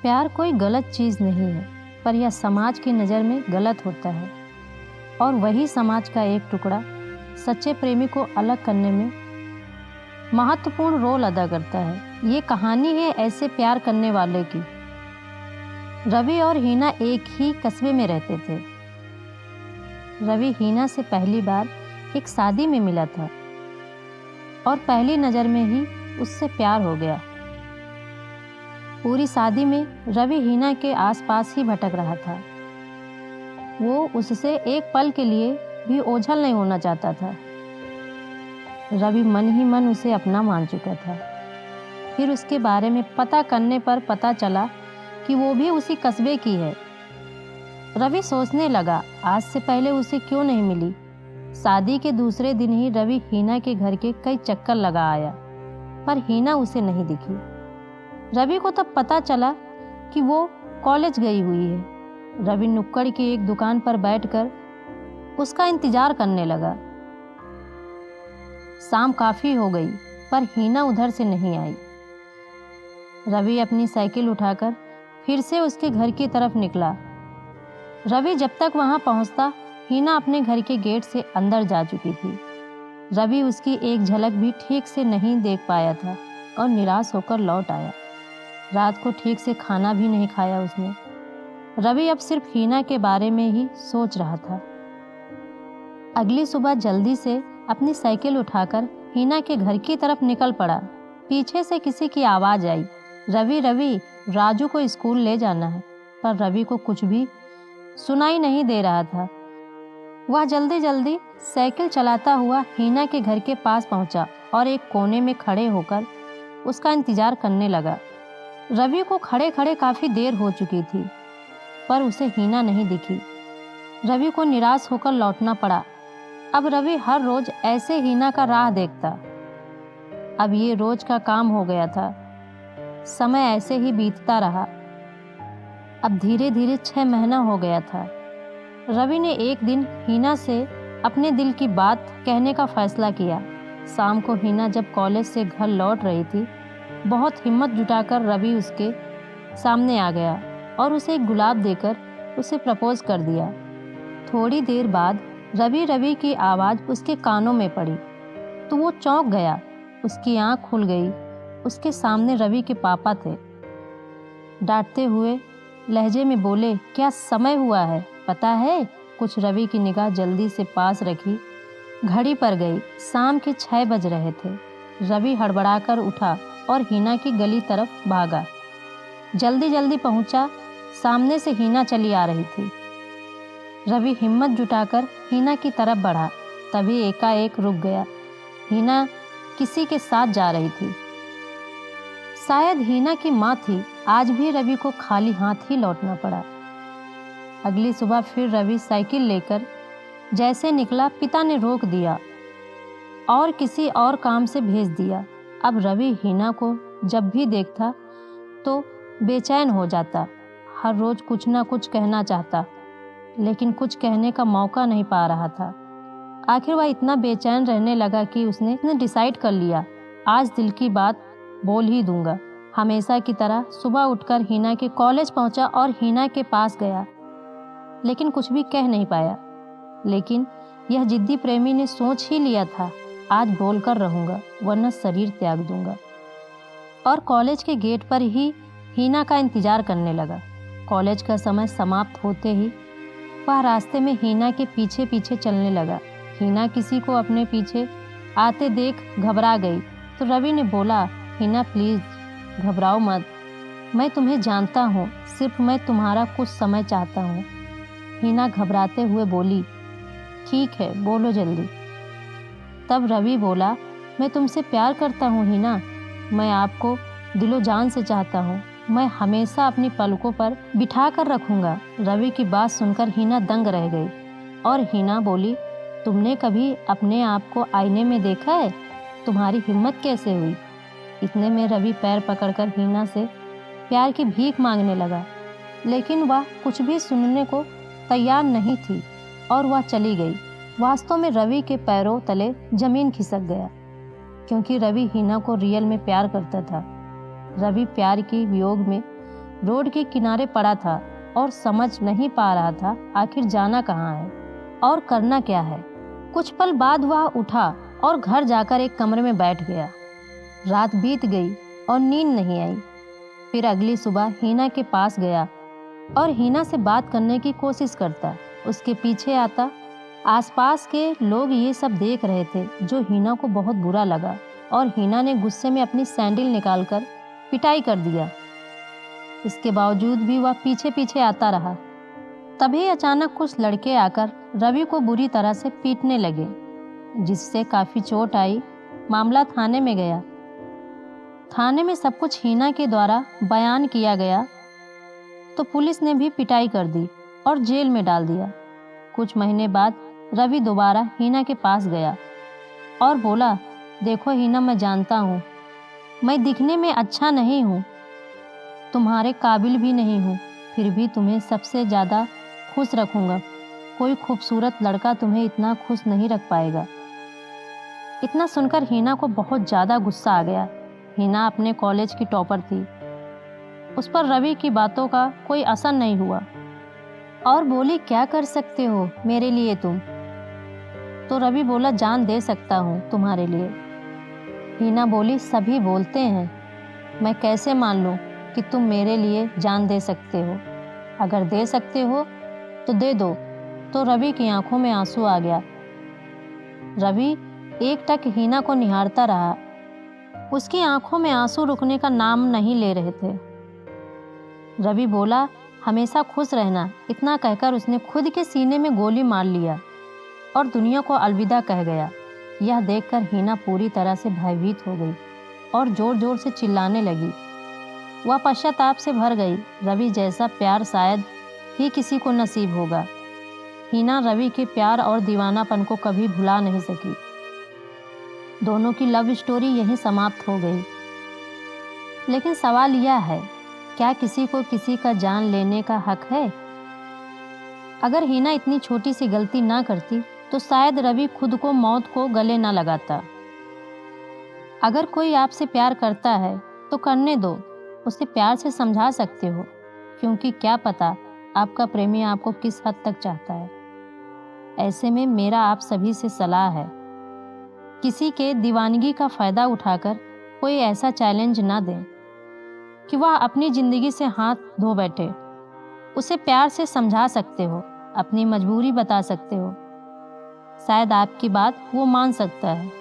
प्यार कोई गलत चीज़ नहीं है, पर यह समाज की नज़र में गलत होता है और वही समाज का एक टुकड़ा सच्चे प्रेमी को अलग करने में महत्वपूर्ण रोल अदा करता है। ये कहानी है ऐसे प्यार करने वाले की। रवि और हीना एक ही कस्बे में रहते थे। रवि हीना से पहली बार एक शादी में मिला था और पहली नज़र में ही उससे प्यार हो गया। पूरी शादी में रवि हीना के आसपास ही भटक रहा था। वो उससे एक पल के लिए भी ओझल नहीं होना चाहता था। रवि मन ही मन उसे अपना मान चुका था। फिर उसके बारे में पता करने पर पता चला कि वो भी उसी कस्बे की है। रवि सोचने लगा, आज से पहले उसे क्यों नहीं मिली। शादी के दूसरे दिन ही रवि हीना के घर के कई चक्कर लगा आया, पर हीना उसे नहीं दिखी। रवि को तब पता चला कि वो कॉलेज गई हुई है। रवि नुक्कड़ की एक दुकान पर बैठकर उसका इंतजार करने लगा। शाम काफी हो गई, पर हीना उधर से नहीं आई। रवि अपनी साइकिल उठाकर फिर से उसके घर की तरफ निकला। रवि जब तक वहां पहुंचता, हीना अपने घर के गेट से अंदर जा चुकी थी। रवि उसकी एक झलक भी ठीक से नहीं देख पाया था और निराश होकर लौट आया। रात को ठीक से खाना भी नहीं खाया उसने। रवि अब सिर्फ हीना के बारे में ही सोच रहा था। अगली सुबह जल्दी से अपनी साइकिल उठाकर हीना के घर की तरफ निकल पड़ा। पीछे से किसी की आवाज आई, रवि रवि, राजू को स्कूल ले जाना है। पर रवि को कुछ भी सुनाई नहीं दे रहा था। वह जल्दी जल्दी साइकिल चलाता हुआ हीना के घर के पास पहुंचा और एक कोने में खड़े होकर उसका इंतजार करने लगा। रवि को खड़े खड़े काफी देर हो चुकी थी, पर उसे हीना नहीं दिखी। रवि को निराश होकर लौटना पड़ा। अब रवि हर रोज ऐसे हीना का राह देखता। अब ये रोज का काम हो गया था। समय ऐसे ही बीतता रहा। अब धीरे धीरे 6 महीना हो गया था। रवि ने एक दिन हीना से अपने दिल की बात कहने का फैसला किया। शाम को हीना जब कॉलेज से घर लौट रही थी, बहुत हिम्मत जुटाकर रवि उसके सामने आ गया और उसे एक गुलाब देकर उसे प्रपोज कर दिया। थोड़ी देर बाद रवि रवि की आवाज़ उसके कानों में पड़ी तो वो चौंक गया। उसकी आंख खुल गई। उसके सामने रवि के पापा थे। डांटते हुए लहजे में बोले, क्या समय हुआ है पता है कुछ। रवि की निगाह जल्दी से पास रखी, घड़ी पर गई। शाम के 6 बज रहे थे। रवि हड़बड़ाकर उठा और हीना की गली तरफ भागा। जल्दी जल्दी पहुंचा। सामने से हीना चली आ रही थी। रवि हिम्मत जुटाकर हीना की तरफ बढ़ा, तभी एकाएक रुक गया। हीना किसी के साथ जा रही थी। शायद हीना की माँ थी। आज भी रवि को खाली हाथ ही लौटना पड़ा। अगली सुबह फिर रवि साइकिल लेकर जैसे निकला, पिता ने रोक दिया और किसी और काम से भेज दिया। अब रवि हीना को जब भी देखता तो बेचैन हो जाता। हर रोज कुछ ना कुछ कहना चाहता, लेकिन कुछ कहने का मौका नहीं पा रहा था। आखिर वह इतना बेचैन रहने लगा कि उसने डिसाइड कर लिया, आज दिल की बात बोल ही दूंगा। हमेशा की तरह सुबह उठकर हीना के कॉलेज पहुंचा और हीना के पास गया, लेकिन कुछ भी कह नहीं पाया। लेकिन यह जिद्दी प्रेमी ने सोच ही लिया था, आज बोलकर रहूंगा वरना शरीर त्याग दूंगा। और कॉलेज के गेट पर ही हीना का इंतजार करने लगा। कॉलेज का समय समाप्त होते ही वह रास्ते में हीना के पीछे पीछे चलने लगा। हीना किसी को अपने पीछे आते देख घबरा गई तो रवि ने बोला, हीना प्लीज घबराओ मत, मैं तुम्हें जानता हूँ, सिर्फ मैं तुम्हारा कुछ समय चाहता हूँ। हीना घबराते हुए बोली, ठीक है बोलो जल्दी। तब रवि बोला, मैं तुमसे प्यार करता हूँ हीना, मैं आपको दिलो जान से चाहता हूँ, मैं हमेशा अपनी पलकों पर बिठा कर रखूँगा। रवि की बात सुनकर हीना दंग रह गई और हीना बोली, तुमने कभी अपने आप को आईने में देखा है? तुम्हारी हिम्मत कैसे हुई? इतने में रवि पैर पकड़कर हीना से प्यार की भीख मांगने लगा, लेकिन वह कुछ भी सुनने को तैयार नहीं थी और वह चली गई। वास्तव में रवि के पैरों तले जमीन खिसक गया, क्योंकि रवि हीना को रियल में प्यार करता था। रवि प्यार की वियोग में रोड के किनारे पड़ा था और समझ नहीं पा रहा था आखिर जाना कहाँ है और करना क्या है। कुछ पल बाद वह उठा और घर जाकर एक कमरे में बैठ गया। रात बीत गई और नींद नहीं आई। फिर अगली सुबह हीना के पास गया और हीना से बात करने की कोशिश करता, उसके पीछे आता। आसपास के लोग ये सब देख रहे थे, जो हीना को बहुत बुरा लगा और हीना ने गुस्से में अपनी सैंडल निकालकर पिटाई कर दिया। इसके बावजूद भी वह पीछे पीछे आता रहा। तभी अचानक कुछ लड़के आकर रवि को बुरी तरह से पीटने लगे, जिससे काफ़ी चोट आई। मामला थाने में गया। थाने में सब कुछ हीना के द्वारा बयान किया गया तो पुलिस ने भी पिटाई कर दी और जेल में डाल दिया। कुछ महीने बाद रवि दोबारा हीना के पास गया और बोला, देखो हीना, मैं जानता हूँ मैं दिखने में अच्छा नहीं हूँ, तुम्हारे काबिल भी नहीं हूँ, फिर भी तुम्हें सबसे ज़्यादा खुश रखूँगा। कोई खूबसूरत लड़का तुम्हें इतना खुश नहीं रख पाएगा। इतना सुनकर हीना को बहुत ज़्यादा गुस्सा आ गया। हीना अपने कॉलेज की टॉपर थी। उस पर रवि की बातों का कोई असर नहीं हुआ और बोली, क्या कर सकते हो मेरे लिए तुम? तो रवि बोला, जान दे सकता हूँ तुम्हारे लिए। हीना बोली, सभी बोलते हैं, मैं कैसे मान लूँ कि तुम मेरे लिए जान दे सकते हो? अगर दे सकते हो तो दे दो। तो रवि की आंखों में आंसू आ गया। रवि एकटक हीना को निहारता रहा। उसकी आंखों में आंसू रुकने का नाम नहीं ले रहे थे। रवि बोला, हमेशा खुश रहना। इतना कहकर उसने खुद के सीने में गोली मार लिया और दुनिया को अलविदा कह गया। यह देखकर हीना पूरी तरह से भयभीत हो गई और जोर जोर से चिल्लाने लगी। वह पश्चाताप से भर गई। रवि जैसा प्यार शायद ही किसी को नसीब होगा। हीना रवि के प्यार और दीवानापन को कभी भुला नहीं सकी। दोनों की लव स्टोरी यहीं समाप्त हो गई। लेकिन सवाल यह है, क्या किसी को किसी का जान लेने का हक है? अगर हीना इतनी छोटी सी गलती ना करती तो शायद रवि खुद को मौत को गले ना लगाता। अगर कोई आपसे प्यार करता है तो करने दो, उसे प्यार से समझा सकते हो, क्योंकि क्या पता आपका प्रेमी आपको किस हद तक चाहता है। ऐसे में मेरा आप सभी से सलाह है, किसी के दीवानगी का फ़ायदा उठाकर कोई ऐसा चैलेंज ना दें कि वह अपनी ज़िंदगी से हाथ धो बैठे। उसे प्यार से समझा सकते हो, अपनी मजबूरी बता सकते हो, शायद आपकी बात वो मान सकता है।